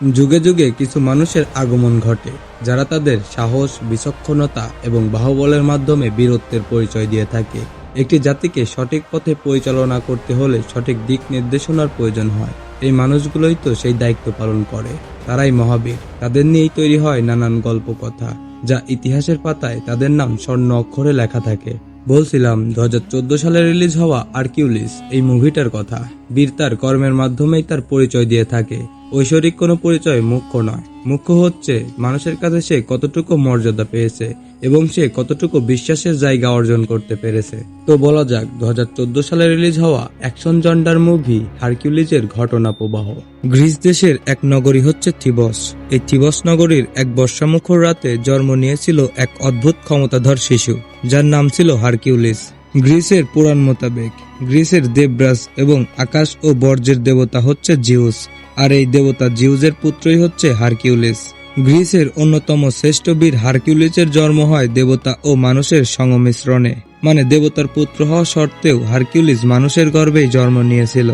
যুগে যুগে কিছু মানুষের আগমন ঘটে যারা তাদের সাহস, বিচক্ষণতা এবং বাহুবলের মাধ্যমে বীরত্বের পরিচয় দিয়ে থাকে। একটি জাতিকে সঠিক পথে পরিচালনা করতে হলে সঠিক দিক নির্দেশনার প্রয়োজন হয়। এই মানুষগুলোই তো সেই দায়িত্ব পালন করে। তারাই মহাবীর। তাদের নিয়েই তৈরি হয় নানান গল্প কথা, যা ইতিহাসের পাতায় তাদের নাম স্বর্ণ অক্ষরে লেখা থাকে। বলছিলাম 2014 সালে রিলিজ হওয়া হারকিউলিস এই মুভিটার কথা। বীর তার কর্মের মাধ্যমেই তার পরিচয় দিয়ে থাকে। ঐশ্বরিক কোনো পরিচয় মুখ্য নয়, মুখ্য হচ্ছে মানুষের কাছে সে কতটুকু মর্যাদা পেয়েছে এবং সে কতটুকু বিশ্বাসের জায়গা অর্জন করতে পেরেছে। তো বলা যাক 2014 সালে রিলিজ হওয়া অ্যাকশন জন্ডার মুভি হারকিউলিসের ঘটনা প্রবাহ। গ্রিস দেশের এক নগরী হচ্ছে থিবস। এই থিবস নগরীর এক বর্ষামুখর রাতে জন্ম নিয়েছিল এক অদ্ভুত ক্ষমতাধর শিশু, যার নাম ছিল হারকিউলিস। গ্রিসের পুরাণ মোতাবেক গ্রিসের দেবরাজ এবং আকাশ ও বর্জ্যের দেবতা হচ্ছে জিউস, আর এই দেবতা জিউসের পুত্রই হচ্ছে হারকিউলিস। গ্রিসের অন্যতম শ্রেষ্ঠ বীর হারকিউলিসের জন্ম হয় দেবতা ও মানুষের সংমিশ্রণে। মানে দেবতার পুত্র হওয়া সত্ত্বেও হারকিউলিস মানুষের গর্ভেই জন্ম নিয়েছিল।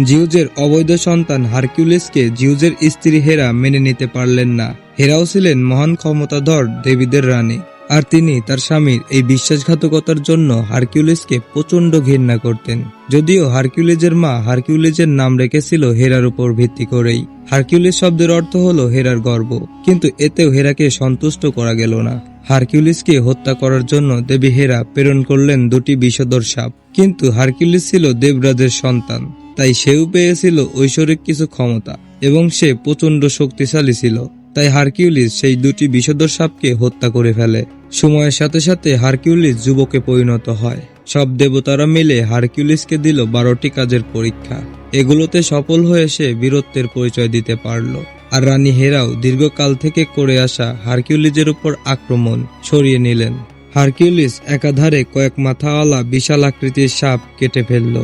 জিউসের অবৈধ সন্তান হারকিউলিসকে জিউসের স্ত্রী হেরা মেনে নিতে পারলেন না। হেরাও ছিলেন মহান ক্ষমতাধর দেবীদের রানী, আর তিনি তার স্বামীর এই বিশ্বাসঘাতকতার জন্য হারকিউলিসকে প্রচন্ড ঘৃণা করতেন। যদিও হারকিউলিসের মা হারকিউলিসের নাম রেখেছিল হেরার উপর ভিত্তি করেই। হারকিউলিস শব্দের অর্থ হলো হেরার গর্ব, কিন্তু এতেও হেরাকে সন্তুষ্ট করা গেল না। হারকিউলিসকে হত্যা করার জন্য দেবী হেরা প্রেরণ করলেন দুটি বিষধর সাপ। কিন্তু হারকিউলিস ছিল দেবরাজের সন্তান, তাই সেও পেয়েছিল ঐশ্বরিক কিছু ক্ষমতা এবং সে প্রচন্ড শক্তিশালী ছিল। তাই হারকিউলিস সেই দুটি বিষধর সাপকে হত্যা করে ফেলে। সময়ের সাথে সাথে হারকিউলিস যুবকে পরিণত হয়। সব দেবতারা মিলে হারকিউলিসকে দিল 12টি কাজের পরীক্ষা। এগুলোতে সফল হয়ে সে বীরত্বের পরিচয় দিতে পারল। আর রানী হেরাও দীর্ঘকাল থেকে করে আসা হারকিউলিসের উপর আক্রমণ সরিয়ে নিলেন। হারকিউলিস একাধারে কয়েক মাথাওয়ালা বিশাল আকৃতির সাপ কেটে ফেলল,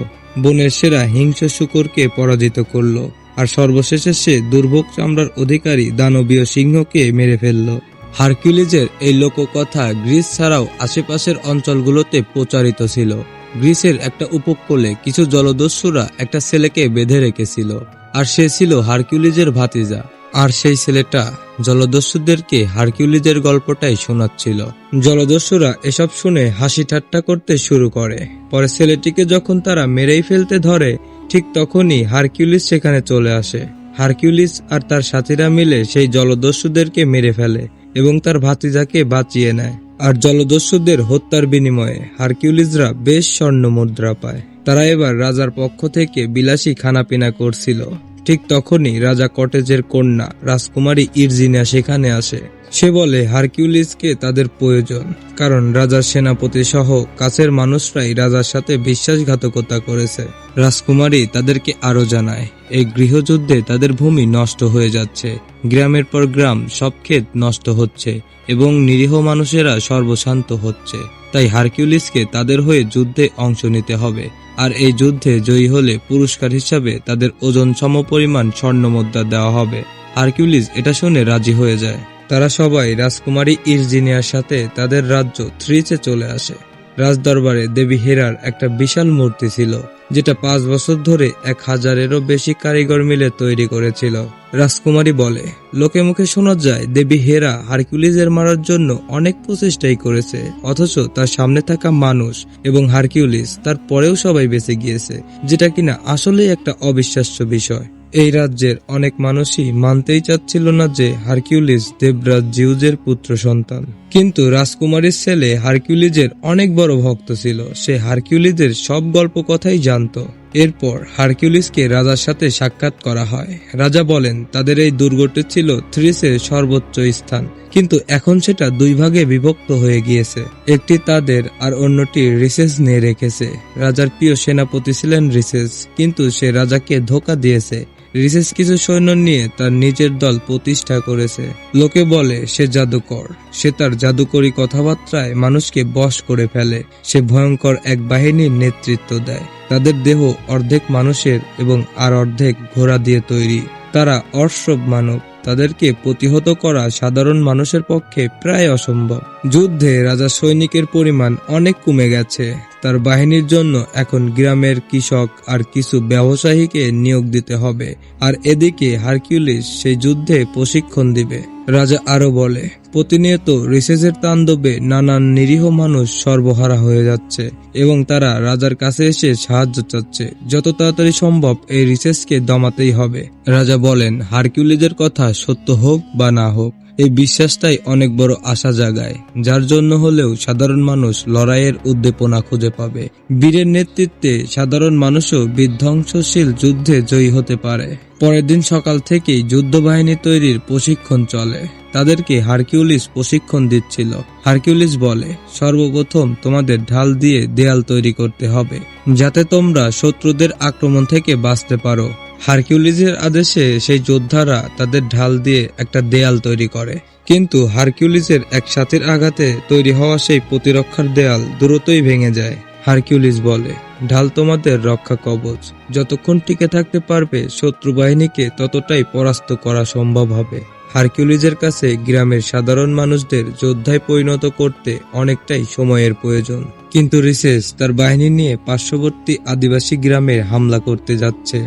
বনের সেরা হিংস্র শূকরকে পরাজিত করল, আর সর্বশেষে সে দুর্ভোগ চামড়ার অধিকারী দানবীয় সিংহকে মেরে ফেলল। হারকিউলিসের এই লোককথা গ্রিস ছাড়াও আশেপাশের অঞ্চলগুলোতে প্রচারিত ছিল। গ্রিসের একটা উপকূলে কিছু জলদস্যুরা একটা ছেলেকে বেঁধে রেখেছিল, আর সে ছিল হারকিউলিসের ভাতিজা। আর সেই ছেলেটা জলদস্যুদেরকে হারকিউলিসের গল্পটাই শোনাচ্ছিল। জলদস্যুরা এসব শুনে হাসি ঠাট্টা করতে শুরু করে। পরে ছেলেটিকে যখন তারা মেরেই ফেলতে ধরে, ঠিক তখনই হারকিউলিস সেখানে চলে আসে। হারকিউলিস আর তার সাথীরা মিলে সেই জলদস্যুদেরকে মেরে ফেলে এবং তার ভাতিজাকে বাঁচিয়ে নেয়। আর জলদস্যুদের হত্যার বিনিময়ে হারকিউলিসরা বেশ স্বর্ণ মুদ্রা পায়। তারা এবার রাজার পক্ষ থেকে বিলাসী খানাপিনা করছিল। ঠিক তখনই রাজা কটেজের কন্যা রাজকুমারী ইরজিনা সেখানে আসে। সে বলে হারকিউলিসকে তাদের প্রয়োজন, কারণ রাজার সেনাপতি সহ কাছের মানুষরাই রাজার সাথে বিশ্বাসঘাতকতা করেছে। রাজকুমারী তাদেরকে আরো জানায় এই গৃহযুদ্ধে তাদের ভূমি নষ্ট হয়ে যাচ্ছে, গ্রামের পর গ্রাম, সব ক্ষেত নষ্ট হচ্ছে এবং নিরীহ মানুষেরা সর্বশান্ত হচ্ছে। তাই হারকিউলিসকে তাদের হয়ে যুদ্ধে অংশ নিতে হবে, আর এই যুদ্ধে জয়ী হলে পুরস্কার হিসাবে তাদের ওজন সমপরিমাণ স্বর্ণমুদ্রা দেওয়া হবে। হারকিউলিস এটা শুনে রাজি হয়ে যায়। তারা সবাই রাজকুমারী ইরজিনিয়ার সাথে তাদের রাজ্য থ্রিসে চলে আসে। রাজদরবারে দেবী হেরার একটা বিশাল মূর্তি ছিল, যেটা 5 বছর ধরে 1000-এরও বেশি কারিগর মিলে তৈরি করেছিল। রাজকুমারী বলে, লোকে মুখে শোনা যায় দেবী হেরা হারকিউলিসের মারার জন্য অনেক প্রচেষ্টাই করেছে, অথচ তার সামনে থাকা মানুষ এবং হারকিউলিস তার পরেও সবাই বেঁচে গিয়েছে, যেটা কিনা আসলেই একটা অবিশ্বাস্য বিষয়। এই রাজ্যের অনেক মানুষই মানতেই চাচ্ছিল না যে হারকিউলিস দেবরাজ জিউসের পুত্র সন্তান। কিন্তু রাজকুমারীর ছেলে হারকিউলিসের অনেক বড় ভক্ত ছিল। সে হারকিউলিসের সব গল্প কথাই জানতো। এরপর হারকিউলিসকে রাজার সাথে সাক্ষাৎ করা হয়। রাজা বলেন তাদের এই দুর্গটি ছিল থ্রিসের সর্বোচ্চ স্থান, কিন্তু এখন সেটা 2 ভাগে বিভক্ত হয়ে গিয়েছে। একটি তাদের আর অন্যটি রিসেস নিয়ে রেখেছে। রাজার প্রিয় সেনাপতি ছিলেন রিসেস, কিন্তু সে রাজাকে ধোঁকা দিয়েছে। রিসেস কিছু সৈন্য নিয়ে তার নিজের দল প্রতিষ্ঠা করেছে। লোকে বলে সে জাদুকর। সে তার জাদুকরি কথাবার্তায় মানুষকে বশ করে ফেলে। সে ভয়ঙ্কর এক বাহিনীর নেতৃত্ব দেয়। তাদের দেহ অর্ধেক মানুষের এবং আর অর্ধেক ঘোড়া দিয়ে তৈরি। তারা অশ্রব মানব। তাদেরকে প্রতিহত করা সাধারণ মানুষের পক্ষে প্রায় অসম্ভব। যুদ্ধে রাজার সৈনিকের পরিমাণ অনেক কমে গেছে। তার বাহিনীর জন্য এখন গ্রামের কৃষক আর কিছু ব্যবসায়ীকে নিয়োগ দিতে হবে, আর এদিকে হারকিউলিস সেই যুদ্ধে প্রশিক্ষণ দিবে। রাজা আরো বলে, প্রতিনিয়ত রিসেসের তাণ্ডবে নানান নিরীহ মানুষ সর্বহারা হয়ে যাচ্ছে এবং তারা রাজার কাছে এসে সাহায্য চাচ্ছে। যত তাড়াতাড়ি সম্ভব এই রিসেসকে দমাতেই হবে। রাজা বলেন, হারকিউলিসের কথা সত্য হোক বা না হোক, এই বিশ্বাসটাই অনেক বড় আশা জাগায়, যার জন্য হলেও সাধারণ মানুষ লড়াইয়ের উদ্দীপনা খুঁজে পাবে। বীরের নেতৃত্বে সাধারণ মানুষও বিধ্বংসশীল যুদ্ধে জয়ী হতে পারে। পরের দিন সকাল থেকেই যুদ্ধ বাহিনী তৈরির প্রশিক্ষণ চলে। তাদেরকে হারকিউলিস প্রশিক্ষণ দিচ্ছিল। হারকিউলিস বলে, সর্বপ্রথম তোমাদের ঢাল দিয়ে দেয়াল তৈরি করতে হবে, যাতে তোমরা শত্রুদের আক্রমণ থেকে বাঁচতে পারো। হারকিউলিসের আদেশে সেই যোদ্ধারা তাদের ঢাল দিয়ে একটা দেয়াল তৈরি করে, কিন্তু হারকিউলিসের এক সাথীর আঘাতে তৈরি হওয়া সেই প্রতিরক্ষার দেয়াল দ্রুতই ভেঙে যায়। হারকিউলিস বলে, ঢাল তোমাদের রক্ষা কবচ, যতক্ষণ টিকে থাকতে পারবে শত্রু বাহিনীকে ততটাই পরাস্ত করা সম্ভব হবে। হারকিউলিসের কাছে গ্রামের সাধারণ মানুষদের যোদ্ধায় পরিণত করতে অনেকটাই সময়ের প্রয়োজন, কিন্তু রিসেস তার বাহিনী নিয়ে পার্শ্ববর্তী আদিবাসী গ্রামে হামলা করতে যাচ্ছে।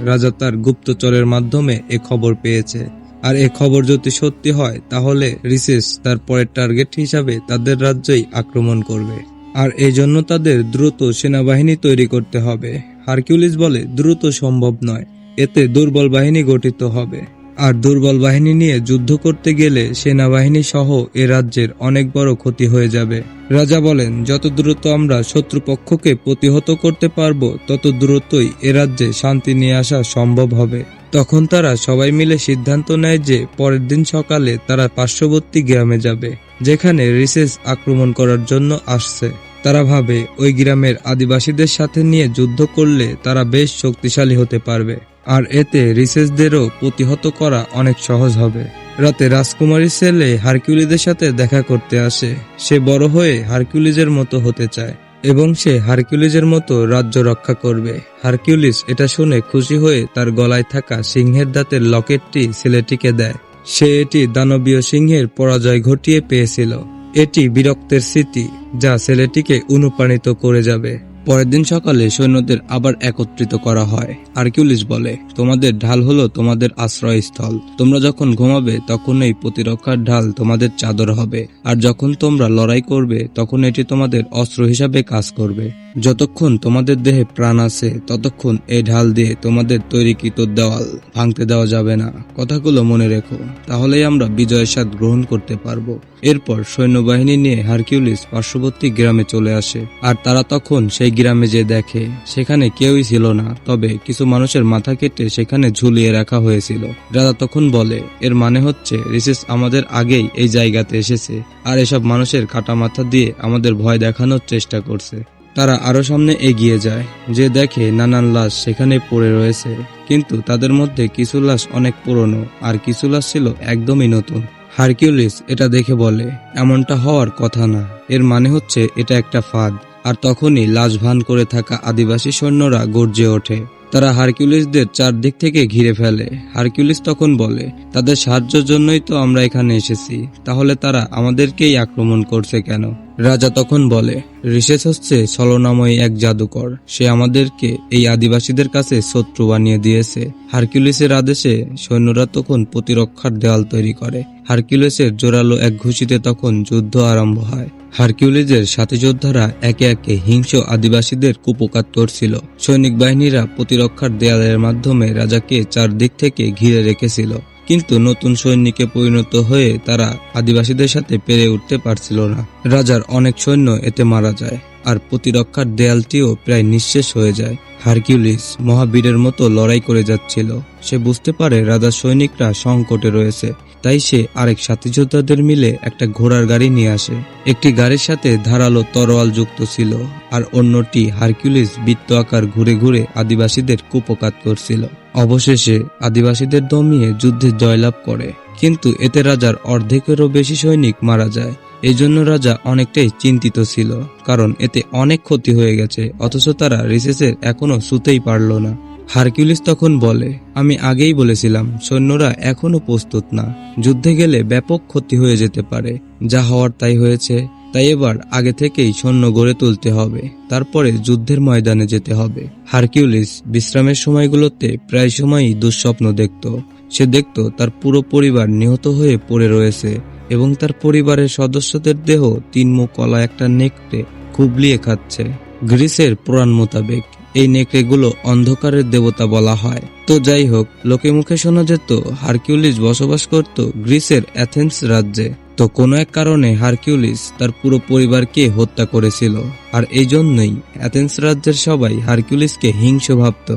রাজা তার গুপ্তচরের মাধ্যমে এ খবর পেয়েছে, আর এ খবর যদি সত্যি হয় তাহলে রিসেস তার পরের টার্গেট হিসাবে তাদের রাজ্যই আক্রমণ করবে, আর এই জন্য তাদের দ্রুত সেনাবাহিনী তৈরি করতে হবে। হারকিউলিস বলে, দ্রুত সম্ভব নয়, এতে দুর্বল বাহিনী গঠিত হবে, আর দুর্বল বাহিনী নিয়ে যুদ্ধ করতে গেলে সেনাবাহিনী সহ এ রাজ্যের অনেক বড় ক্ষতি হয়ে যাবে। রাজা বলেন, যত দ্রুত আমরা শত্রুপক্ষকে প্রতিহত করতে পারবো তত দ্রুতই এ রাজ্যে শান্তি নিয়ে আসা সম্ভব হবে। তখন তারা সবাই মিলে সিদ্ধান্ত নেয় যে পরের দিন সকালে তারা পার্শ্ববর্তী গ্রামে যাবে, যেখানে রিসেস আক্রমণ করার জন্য আসছে। তারা ভাবে ওই গ্রামের আদিবাসীদের সাথে নিয়ে যুদ্ধ করলে তারা বেশ শক্তিশালী হতে পারবে, আর এতে রিসেসদেরও প্রতিহত করা অনেক সহজ হবে। রাতে রাজকুমারীর ছেলে হারকিউলিসের সাথে দেখা করতে আসে। সে বড় হয়ে হারকিউলিসের মতো হতে চায় এবং সে হারকিউলিসের মতো রাজ্য রক্ষা করবে। হারকিউলিস এটা শুনে খুশি হয়ে তার গলায় থাকা সিংহের দাঁতের লকেটটি ছেলেটিকে দেয়। সে এটি দানবীয় সিংহের পরাজয় ঘটিয়ে পেয়েছিল। এটি বীরত্বের স্মৃতি, যা ছেলেটিকে অনুপ্রাণিত করে যাবে। পরের দিন সকালে সৈন্যদের আবার একত্রিত করা হয়। হারকিউলিস বলে, তোমাদের ঢাল হলো তোমাদের আশ্রয়স্থল। তোমরা যখন ঘুমাবে তখন এই প্রতিরক্ষার ঢাল তোমাদের চাদর হবে, আর যখন তোমরা লড়াই করবে তখন এটি তোমাদের অস্ত্র হিসাবে কাজ করবে। যতক্ষণ তোমাদের দেহে প্রাণ আছে ততক্ষণ এই ঢাল দিয়ে তোমাদের তৈরিকৃত দেওয়াল ভাঙতে দেওয়া যাবে না। কথাগুলো মনে রেখো, তাহলেই আমরা বিজয়ের স্বাদ গ্রহণ করতে পারবো। এরপর সৈন্যবাহিনী নিয়ে হারকিউলিস পার্শ্ববর্তী গ্রামে চলে আসে, আর তারা তখন সেই গ্রামে যে দেখে সেখানে কেউই ছিল না, তবে কিছু মানুষের মাথা কেটে সেখানে ঝুলিয়ে রাখা হয়েছিল। রাজা তখন বলে, এর মানে হচ্ছে রিসেস আমাদের আগেই এই জায়গাতে এসেছে, আর এসব মানুষের কাটা মাথা দিয়ে আমাদের ভয় দেখানোর চেষ্টা করছে। তারা আরো সামনে এগিয়ে যায়, যে দেখে নানান লাশ সেখানে পড়ে রয়েছে, কিন্তু তাদের মধ্যে কিছু লাশ অনেক পুরনো আর কিছু লাশ ছিল একদমই নতুন। হারকিউলিস এটা দেখে বলে, এমনটা হওয়ার কথা না, এর মানে হচ্ছে এটা একটা ফাঁদ। আর তখনই লাশ ভান করে থাকা আদিবাসী সৈন্যরা গর্জে ওঠে। তারা হারকিউলিসদের চারদিক থেকে ঘিরে ফেলে। হারকিউলিস তখন বলে, তাদের সাহায্যের জন্যই তো আমরা এখানে এসেছি, তাহলে তারা আমাদেরকেই আক্রমণ করছে কেন? রাজা তখন বলে, রিসেস হচ্ছে ছলনাময়ী এক জাদুকর, সে আমাদেরকে এই আদিবাসীদের কাছে শত্রু বানিয়ে দিয়েছে। হারকিউলিসের আদেশে সৈন্যরা তখন প্রতিরক্ষার দেওয়াল তৈরি করে। হারকিউলিসের জোরালো এক ঘুষিতে তখন যুদ্ধ আরম্ভ হয়। হারকিউলিসের সাথী যোদ্ধারা একে একে হিংস্র আদিবাসীদের কুপকাত করছিল। সৈনিক বাহিনীরা প্রতিরক্ষার দেয়ালের মাধ্যমে রাজাকে চারদিক থেকে ঘিরে রেখেছিল, কিন্তু নতুন সৈনিকে পরিণত হয়ে তারা আদিবাসীদের সাথে পেরে উঠতে পারছিল না। রাজার অনেক সৈন্য এতে মারা যায়, আর প্রতিরক্ষার দেয়ালটিও প্রায় নিঃশেষ হয়ে যায়। হারকিউলিস মহাবীরের মতো লড়াই করে যাচ্ছিল। সে বুঝতে পারে রাজার সৈনিকরা সংকটে রয়েছে, তাই সে আরেক সাথী যোদ্ধাদের মিলে একটা ঘোড়ার গাড়ি নিয়ে আসে। একটি গাড়ির সাথে ধারালো তরোয়াল যুক্ত ছিল, আর অন্যটি হারকিউলিস বৃত্ত আকার ঘুরে ঘুরে আদিবাসীদের কুপকাত করছিল। অবশেষে আদিবাসীদের দমিয়ে যুদ্ধে জয়লাভ করে, কিন্তু এতে রাজার অর্ধেকেরও বেশি সৈনিক মারা যায়। এই জন্য রাজা অনেকটাই চিন্তিত ছিল, কারণ এতে অনেক ক্ষতি হয়ে গেছে, অথচ তারা রিসেসের এখনো ছুঁতেই পারল না। হারকিউলিস তখন বলে, আমি আগেই বলেছিলাম সৈন্যরা এখনো প্রস্তুত না, যুদ্ধে গেলে ব্যাপক ক্ষতি হয়ে যেতে পারে। যা হওয়ার তাই হয়েছে, তাই এবার আগে থেকেই সৈন্য গড়ে তুলতে হবে, তারপরে যুদ্ধের ময়দানে যেতে হবে। হারকিউলিস বিশ্রামের সময়গুলোতে প্রায় সময়ই দুঃস্বপ্ন দেখত। সে দেখত তার পুরো পরিবার নিহত হয়ে পড়ে রয়েছে এবং তার পরিবারের সদস্যদের দেহ 3 মুখ কলা একটা নেকড়ে কুবলিয়ে খাচ্ছে। গ্রিসের পুরাণ মোতাবেক এই নেকড়েগুলো অন্ধকারের দেবতা বলা হয়। তো যাই হোক, লোকে মুখে শোনা যেত হারকিউলিস বসবাস করত গ্রিসের অ্যাথেন্স রাজ্যে। তো কোনো এক কারণে হারকিউলিস তার পুরো পরিবারকে হত্যা করেছিল, আর এই জন্যই অ্যাথেন্স রাজ্যের সবাই হারকিউলিসকে হিংস্র ভাবত।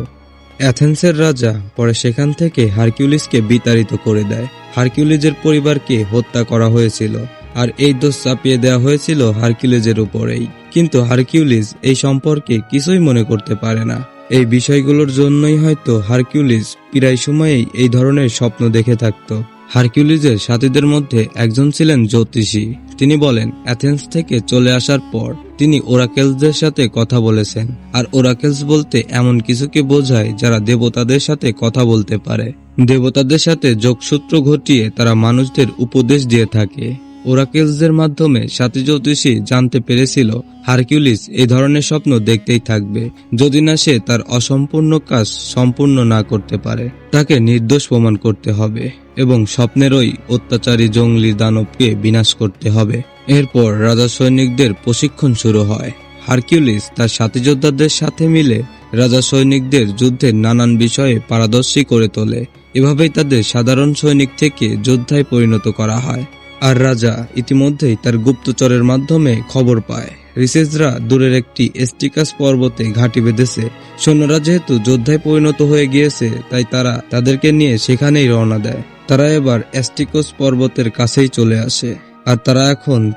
অ্যাথেন্সের রাজা পরে সেখান থেকে হারকিউলিসকে বিতাড়িত করে দেয়। হারকিউলিসের পরিবারকে হত্যা করা হয়েছিল, আর এই দোষ চাপিয়ে দেওয়া হয়েছিল হারকিউলিসের উপরেই। কিন্তু হারকিউলিস এই সম্পর্কে কিছুই মনে করতে পারে না। এই বিষয়গুলোর জন্যই হয়তো হারকিউলিস প্রায় সময়েই এই ধরনের স্বপ্ন দেখে থাকত। হারকিউলিসের সাথীদের মধ্যে একজন ছিলেন জ্যোতিষী। তিনি বলেন অ্যাথেন্স থেকে চলে আসার পর তিনি ওরাকেলসদের সাথে কথা বলেছেন, আর ওরাকেলস বলতে এমন কিছুকে বোঝায় যারা দেবতাদের সাথে কথা বলতে পারে। দেবতাদের সাথে যোগসূত্র ঘটিয়ে তারা মানুষদের উপদেশ দিয়ে থাকে। ওরাকেলসদের মাধ্যমে সাথী জ্যোতিষী জানতে পেরেছিল হারকিউলিস এই ধরনের স্বপ্ন দেখতেই থাকবে যদি না সে তার অসম্পূর্ণ কাজ সম্পূর্ণ না করতে পারে। তাকে নির্দোষ প্রমাণ করতে হবে এবং স্বপ্নের ওই অত্যাচারী জঙ্গলি দানবকে বিনাশ করতে হবে। এরপর রাজা সৈনিকদের প্রশিক্ষণ শুরু হয়। হারকিউলিস তার সাথী যোদ্ধাদের সাথে মিলে রাজা সৈনিকদের যুদ্ধের নানান বিষয়ে পারদর্শী করে তোলে। এভাবেই তাদের সাধারণ সৈনিক থেকে যোদ্ধায় পরিণত করা হয়। আর রাজা ইতিমধ্যেই তার গুপ্তচরের মাধ্যমে খবর পায় রিসেসরা দূরের একটি এস্টিকাস পর্বতে ঘাঁটি বেঁধেছে। সৈন্যরা যেহেতু যোদ্ধায় পরিণত হয়ে গিয়েছে, তাই তারা তাদেরকে নিয়ে সেখানেই রওনা দেয়। তারা এবার এস্টিকোস পর্বতের কাছেই চলে আসে, আর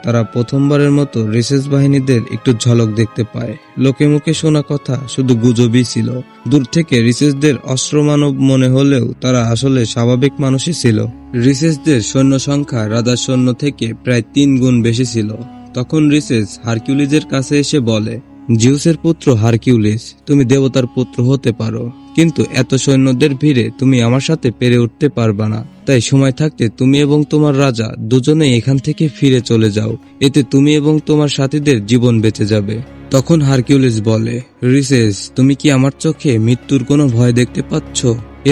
তারা প্রথমবারের মতো রিসেস বাহিনীদের একটু ঝলক দেখতে পায়। লোকে মুখে শোনা কথা শুধু গুজবই ছিল। দূর থেকে রিসেসদের অস্ত্রমানব মনে হলেও তারা আসলে স্বাভাবিক মানুষই ছিল। রিসেসদের সৈন্য সংখ্যা রাজার সৈন্য থেকে প্রায় 3 গুণ বেশি ছিল। তখন রিসেস হারকিউলিসের কাছে এসে বলে, জিউসের পুত্র হারকিউলিস, তুমি দেবতার পুত্র হতে পারো, কিন্তু এত সৈন্যদের ভিড়ে তুমি আমার সাথে পেরে উঠতে পারবা না। তাই সময় থাকতে তুমি এবং তোমার রাজা দুজনেই এখান থেকে ফিরে চলে যাও, এতে তুমি এবং তোমার সাথীদের জীবন বেঁচে যাবে। তখন হারকিউলিস বলে, রিসেস, তুমি কি আমার চোখে মৃত্যুর কোনো ভয় দেখতে পাচ্ছ?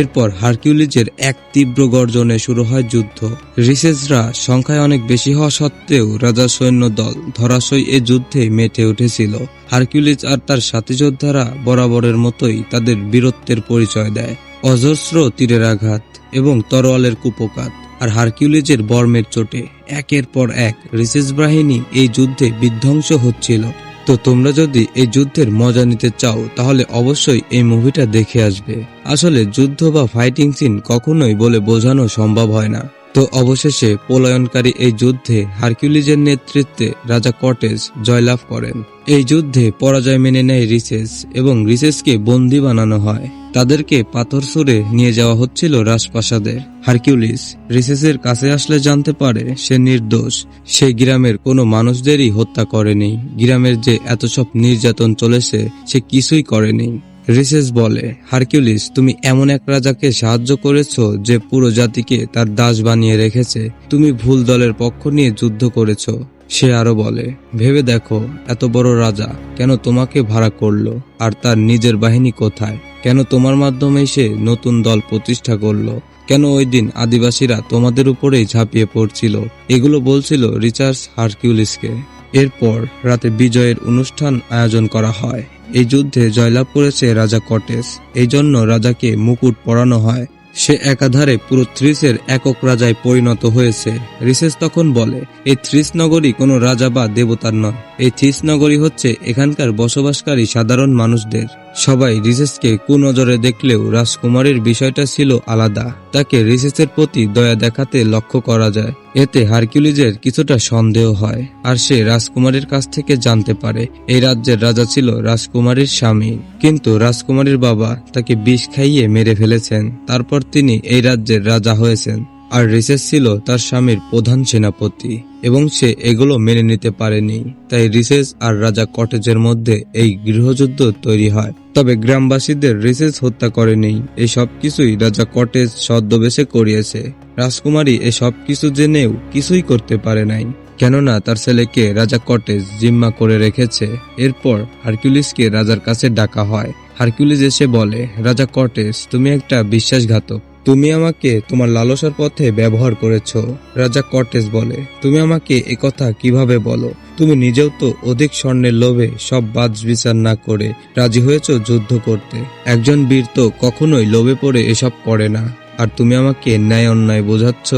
এরপর হারকিউলিসের এক তীব্র গর্জনে শুরু হয় যুদ্ধ। রিসেসরা সংখ্যায় অনেক বেশি হওয়া সত্ত্বেও রাজার সৈন্য দল ধরাশয়ী এ যুদ্ধে মেতে উঠেছিল। হারকিউলিস আর তার সাথী যোদ্ধারা বরাবরের মতোই তাদের বীরত্বের পরিচয় দেয়। অজস্র তীরের আঘাত এবং তরোয়ালের কুপোকাত আর হারকিউলিসের বর্মের চোটে একের পর এক রিসেস বাহিনী এই যুদ্ধে বিধ্বংস হচ্ছিল। তো তোমরা যদি এই যুদ্ধের মজা নিতে চাও তাহলে অবশ্যই এই মুভিটা দেখে আসবে। আসলে যুদ্ধ বা ফাইটিং সিন কখনোই বলে বোঝানো সম্ভব হয় না। তো অবশেষে পলায়নকারী এই যুদ্ধে হারকিউলিসের নেতৃত্বে রাজা কর্টেস জয়লাভ করেন। এই যুদ্ধে পরাজয় মেনে নেয় রিসেস এবং রিসেসকে বন্দী বানানো হয়। তাদেরকে পাথর ছুঁড়ে নিয়ে যাওয়া হচ্ছিল রাজপ্রাসাদে। হারকিউলিস রিসেসের কাছে আসলে জানতে পারে সে নির্দোষ। সে গ্রামের কোনো মানুষদেরই হত্যা করেনি। গ্রামের যে এত সব নির্যাতন চলেছে সে কিছুই করেনি। রিসেস বলে, হারকিউলিস, তুমি এমন এক রাজাকে সাহায্য করেছো যে পুরো জাতিকে তার দাস বানিয়ে রেখেছে। তুমি ভুল দলের পক্ষ নিয়ে যুদ্ধ করেছো। সে আরো বলে, ভেবে দেখো, এত বড় রাজা কেন তোমাকে ভাড়া করলো, আর তার নিজের বাহিনী কোথায়? কেন তোমার মাধ্যমে সে নতুন দল প্রতিষ্ঠা করলো? কেন ওই দিন আদিবাসীরা তোমাদের উপরেই ঝাঁপিয়ে পড়ছিল? এগুলো বলছিল রিচার্ড হারকিউলিসকে। এরপর রাতে বিজয়ের অনুষ্ঠান আয়োজন করা হয়। এই যুদ্ধে জয়লাভ করেছে রাজা কর্টেস, এই জন্য রাজাকে মুকুট পরানো হয়। সে একাধারে পুরো থ্রিসের একক রাজায় পরিণত হয়েছে। রিসেস তখন বলে, এই থ্রিস নগরী কোনো রাজা বা দেবতার নয়। এই থ্রিস নগরী হচ্ছে এখানকার বসবাসকারী সাধারণ মানুষদের। সবাই রিসেসকে কুনজরে দেখলেও রাজকুমারীর বিষয়টা ছিল আলাদা। তাকে রিসেসের প্রতি দয়া দেখাতে লক্ষ্য করা যায়। এতে হারকিউলিসের কিছুটা সন্দেহ হয়, আর সে রাজকুমারীর কাছ থেকে জানতে পারে এই রাজ্যের রাজা ছিল রাজকুমারীর স্বামী, কিন্তু রাজকুমারীর বাবা তাকে বিষ খাইয়ে মেরে ফেলেছেন। তারপর তিনি এই রাজ্যের রাজা হয়েছেন, আর রিসেস ছিল তার স্বামীর প্রধান সেনাপতি এবং সে এগুলো মেনে নিতে পারেনি। তাই রিসেস আর রাজা কর্টেজের মধ্যে এই গৃহযুদ্ধ তৈরি হয়। তবে গ্রামবাসীদের রিসেস হত্যা করেনি। এই সবকিছুই রাজা কর্টেজ ছদ্মবেশে করিয়েছে। রাজকুমারী এই সবকিছু জেনেও কিছুই করতে পারে নাই। কেননা তার ছেলেকে রাজা কর্টেস জিম্মা করে রেখেছে। এরপর হারকিউলিসকে রাজার কাছে ডাকা হয়। হারকিউলিস এসে বলে, রাজা কর্টেস, তুমি একটা বিশ্বাসঘাতক। তুমি আমাকে তোমার লালসার পথে ব্যবহার করেছ। রাজা কর্টেস বলে, তুমি আমাকে একথা কিভাবে বলো? তুমি নিজেও তো অধিক স্বর্ণের লোভে সব বাছ বিচার না করে রাজি হয়েছ যুদ্ধ করতে। একজন বীর তো কখনোই লোভে পড়ে এসব করে না। আর তুমি আমাকে ন্যায় অন্যায় বোঝাচ্ছ,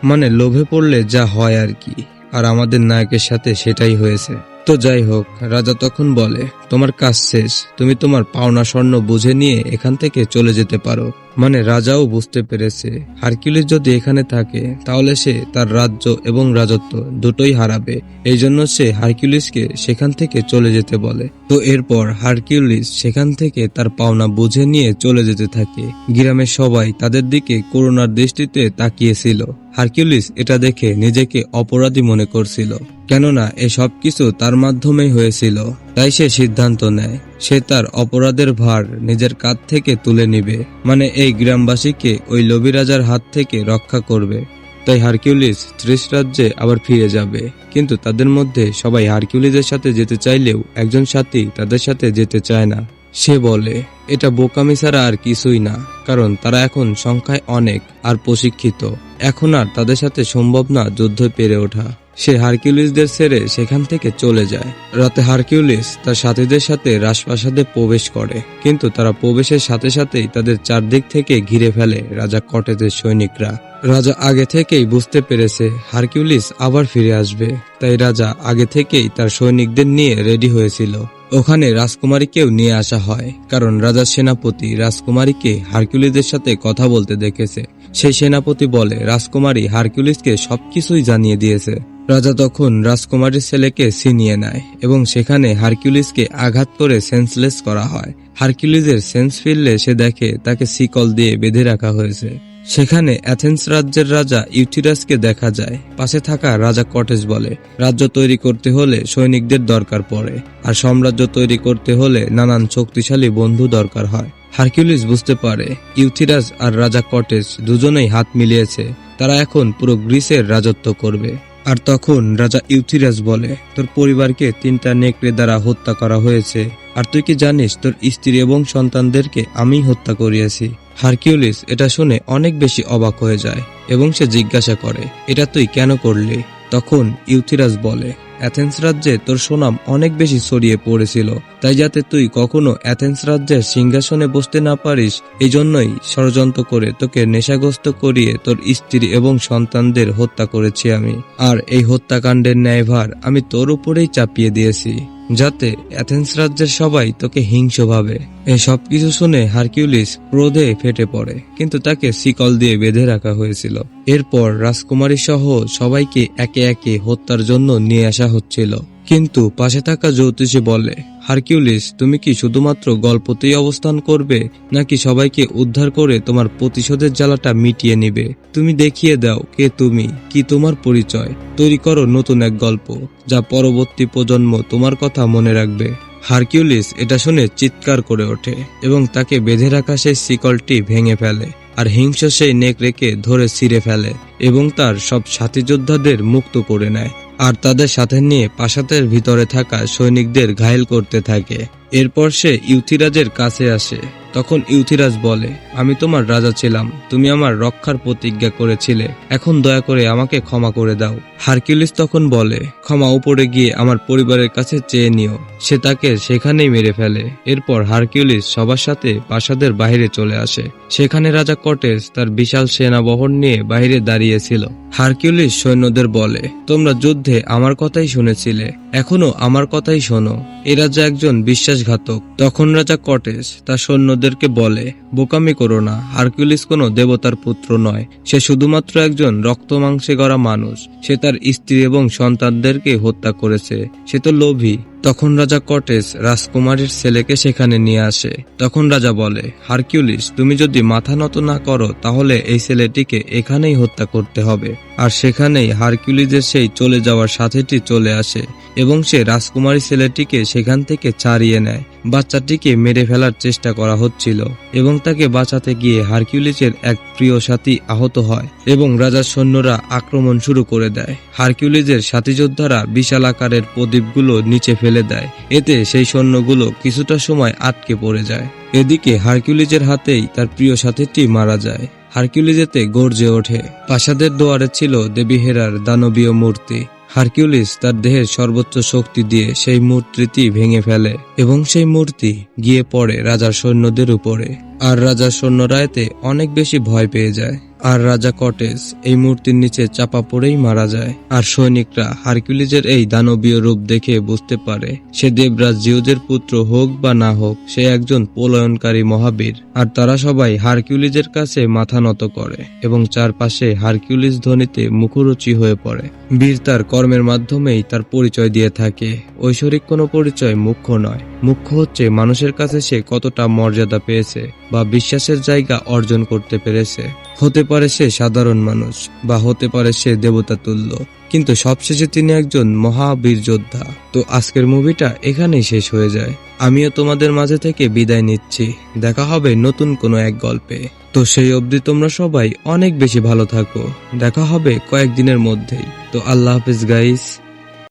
মানে লোভে পড়লে যা হয় আর কি। আর আমাদের নায়কের সাথে সেটাই হয়েছে। তো যাই হোক, রাজা তখন বলে, তোমার কাজ শেষ, তুমি তোমার পাওনা স্বর্ণ বুঝে নিয়ে এখান থেকে চলে যেতে পারো। মানে রাজাও বুঝতে পেরেছে হারকিউলিস যদি এখানে থাকে তাহলে সে তার রাজ্য এবং রাজত্ব দুটোই হারাবে। এই জন্য সে হারকিউলিসকে সেখান থেকে চলে যেতে বলে। তো এরপর হারকিউলিস সেখান থেকে তার পাওনা বুঝে নিয়ে চলে যেতে থাকে। গ্রামের সবাই তাদের দিকে করুণার দৃষ্টিতে তাকিয়েছিল। হারকিউলিস এটা দেখে নিজেকে অপরাধী মনে করছিল, কেননা এসব কিছু তার মাধ্যমেই হয়েছিল। তাই সে সিদ্ধান্ত নেয় সে তার অপরাধের ভার নিজের কাঁধ থেকে তুলে নিবে, মানে এই গ্রামবাসীকে ওই লোভী রাজার হাত থেকে রক্ষা করবে। তাই হারকিউলিস ত্রিশ রাজ্যে আবার ফিরে যাবে। কিন্তু তাদের মধ্যে সবাই হারকিউলিসের সাথে যেতে চাইলেও একজন সাথী তাদের সাথে যেতে চায় না। সে বলে, এটা বোকামি ছাড়া আর কিছুই না, কারণ তারা এখন সংখ্যায় অনেক আর প্রশিক্ষিত। এখন আর তাদের সাথে সম্ভব না যুদ্ধ পেরে ওঠা। সে হারকিউলিসদের ছেড়ে সেখান থেকে চলে যায়। রাতে হারকিউলিস তার সাথীদের সাথে রাজপ্রাসাদে প্রবেশ করে, কিন্তু তারা প্রবেশের সাথে সাথেই তাদের চারদিক থেকে ঘিরে ফেলে রাজা কর্টেসের সৈনিকরা। রাজা আগে থেকেই বুঝতে পেরেছে হারকিউলিস আবার ফিরে আসবে, তাই রাজা আগে থেকেই তার সৈনিকদের নিয়ে রেডি হয়েছিল। ওখানে রাজকুমারীকেও নিয়ে আসা হয়, কারণ রাজার সেনাপতি রাজকুমারীকে হারকিউলিসদের সাথে কথা বলতে দেখেছে। সেই সেনাপতি বলে রাজকুমারী হারকিউলিসকে সবকিছুই জানিয়ে দিয়েছে। রাজা তখন রাজকুমারীর ছেলেকে ছিনিয়ে নেয় এবং সেখানে হারকিউলিসকে আঘাত করে সেন্সলেস করা হয়। হারকিউলিসের সেন্স ফিরলে সে দেখে তাকে শিকল দিয়ে বেঁধে রাখা হয়েছে। সেখানে অ্যাথেন্স রাজ্যের রাজা ইউথিরাসকে দেখা যায়। পাশে থাকা রাজা কর্টেস বলে, রাজ্য তৈরি করতে হলে সৈনিকদের দরকার পড়ে, আর সাম্রাজ্য তৈরি করতে হলে নানান শক্তিশালী বন্ধু দরকার হয়। হারকিউলিস বুঝতে পারে ইউথিরাস আর রাজা কর্টেস দুজনেই হাত মিলিয়েছে, তারা এখন পুরো গ্রিসের রাজত্ব করবে। আর তখন রাজা ইউথিরাস বলে, তোর পরিবারকে 3টা নেকড়ে দ্বারা হত্যা করা হয়েছে, আর তুই কি জানিস তোর স্ত্রী এবং সন্তানদেরকে আমি হত্যা করিয়েছি। হারকিউলিস এটা শুনে অনেক বেশি অবাক হয়ে যায় এবং সে জিজ্ঞাসা করে, এটা তুই কেন করলি? তখন ইউথিরাস বলে, অ্যাথেন্স রাজ্যে তোর সুনাম অনেক বেশি ছড়িয়ে পড়েছিল, তাই যাতে তুই কখনো অ্যাথেন্স রাজ্যের সিংহাসনে বসতে না পারিস, এই জন্যই ষড়যন্ত্র করে তোকে নেশাগ্রস্ত করিয়ে তোর স্ত্রী এবং সন্তানদের হত্যা করেছি আমি। আর এই হত্যাকাণ্ডের ন্যায়ভার আমি তোর উপরেই চাপিয়ে দিয়েছি, যাতে অ্যাথেন্স রাজ্যের সবাই তোকে হিংস্র ভাবে। এই সব কিছু শুনে হারকিউলিস ক্রোধে ফেটে পড়ে, কিন্তু তাকে শিকল দিয়ে বেঁধে রাখা হয়েছিল। এরপর রাজকুমারী সহ সবাইকে একে একে হত্যার জন্য নিয়ে আসা হচ্ছিল। কিন্তু পাশে থাকা জ্যোতিষী বলে, হারকিউলিস, তুমি কি শুধুমাত্র গল্পতেই অবস্থান করবে, নাকি সবাইকে উদ্ধার করে তোমার প্রতিশোধের জ্বালাটা মিটিয়ে নিবে? তুমি দেখিয়ে দাও কে তুমি, কি তোমার পরিচয়। তৈরি করো নতুন এক গল্প, যা পরবর্তী প্রজন্ম তোমার কথা মনে রাখবে। হারকিউলিস এটা শুনে চিৎকার করে ওঠে এবং তাকে বেঁধে রাখা সেই শিকলটি ভেঙে ফেলে, আর হিংস্র সেই নেকড়েকে ধরে ছিঁড়ে ফেলে এবং তার সব সাথী যোদ্ধাদের মুক্ত করে নেয়, আর তাদের সাথে নিয়ে প্রাসাদের ভিতরে থাকা সৈনিকদের ঘায়েল করতে থাকে। এরপর সে ইউথিরাজের কাছে আসে। তখন ইউথিরাজ বলে, আমি তোমার রাজা ছিলাম, তুমি আমার রক্ষার প্রতিজ্ঞা করেছিলে, এখন দয়া করে আমাকে ক্ষমা করে দাও। হারকিউলিস তখন বলে, ক্ষমা উপরে গিয়ে আমার পরিবারের কাছে চেয়ে নিও। সে তাকে সেখানেই মেরে ফেলে। এরপর হারকিউলিস সবার সাথে প্রাসাদের বাইরে চলে আসে। সেখানে রাজা কর্টেস তার বিশাল সেনাবহর নিয়ে বাইরে দাঁড়িয়েছিল। হারকিউলিস সৈন্যদের বলে, তোমরা যুদ্ধে আমার কথাই শুনেছিলে, এখনো আমার কথাই শোনো। এ রাজা একজন বিশ্বাসঘাতক। তখন রাজা কর্টেস তার সৈন্যদেরকে বলে, বোকামি করো না, হারকিউলিস কোনো দেবতার পুত্র নয়, সে শুধুমাত্র একজন রক্ত মাংসে গড়া মানুষ। সে তার স্ত্রী এবং সন্তানদেরকে হত্যা করেছে, সে তো লোভী। তখন রাজা কর্টেস রাজকুমারীর ছেলেকে সেখানে নিয়ে আসে। তখন রাজা বলে, হারকিউলিস, তুমি যদি মাথা নত না করো তাহলে এই ছেলেটিকে এখানেই হত্যা করতে হবে। আর সেখানেই হারকিউলিসের সেই চলে যাওয়ার সাথীটি চলে আসে এবং সে রাজকুমারী ছেলেটিকে সেখান থেকে ছাড়িয়ে নেয়। বাচ্চাটিকে মেরে ফেলার চেষ্টা করা হচ্ছিল এবং তাকে বাঁচাতে গিয়ে হারকিউলিসের এক প্রিয় সাথী আহত হয় এবং রাজার সৈন্যরা আক্রমণ শুরু করে দেয়। হারকিউলিসের সাথী যোদ্ধারা বিশাল আকারের প্রদীপগুলো নিচে ফেলে দেয়, এতে সেই সৈন্যগুলো কিছুটা সময় আটকে পড়ে যায়। এদিকে হারকিউলিসের হাতেই তার প্রিয় সাথীটি মারা যায়। হারকিউলিস এতে গর্জে ওঠে। প্রাসাদের দুয়ারে ছিল দেবী হেরার দানবীয় মূর্তি। হারকিউলিস তার দেহের সর্বোচ্চ শক্তি দিয়ে সেই মূর্তিটি ভেঙে ফেলে এবং সেই মূর্তি গিয়ে পড়ে রাজার সৈন্যদের উপরে। আর রাজার সৈন্যরা এতে অনেক বেশি ভয় পেয়ে যায়। আর রাজা কর্টেস এই মূর্তির নিচে চাপা পড়েই মারা যায়। আর সৈনিকরা হারকিউলিসের এই দানবীয় রূপ দেখে বুঝতে পারে সে দেবরাজ জিউসের পুত্র হোক বা না হোক, সে একজন পলায়নকারী মহাবীর। আর তারা সবাই হারকিউলিসের কাছে মাথা নত করে এবং চারপাশে হারকিউলিস ধ্বনিতে মুখরোচী হয়ে পড়ে। বীর তার কর্মের মাধ্যমেই তার পরিচয় দিয়ে থাকে। ঐশ্বরিক কোনো পরিচয় মুখ্য নয়, মুখ্য হচ্ছে মানুষের কাছে সে কতটা মর্যাদা পেয়েছে বা বিশ্বাসের জায়গা অর্জন করতে পেরেছে। হতে পারে সে সাধারণ মানুষ বা হতে পারে সে দেবতা তুল্য, কিন্তু সবশেষে তিনি একজন মহাবীর যোদ্ধা। তো আজকের মুভিটা এখানেই শেষ হয়ে যায়। আমিও তোমাদের মাঝে থেকে বিদায় নিচ্ছি। দেখা হবে নতুন কোনো এক গল্পে। তো সেই অবধি তোমরা সবাই অনেক বেশি ভালো থাকো। দেখা হবে কয়েকদিনের মধ্যেই। তো আল্লাহ হাফেজ গাইস।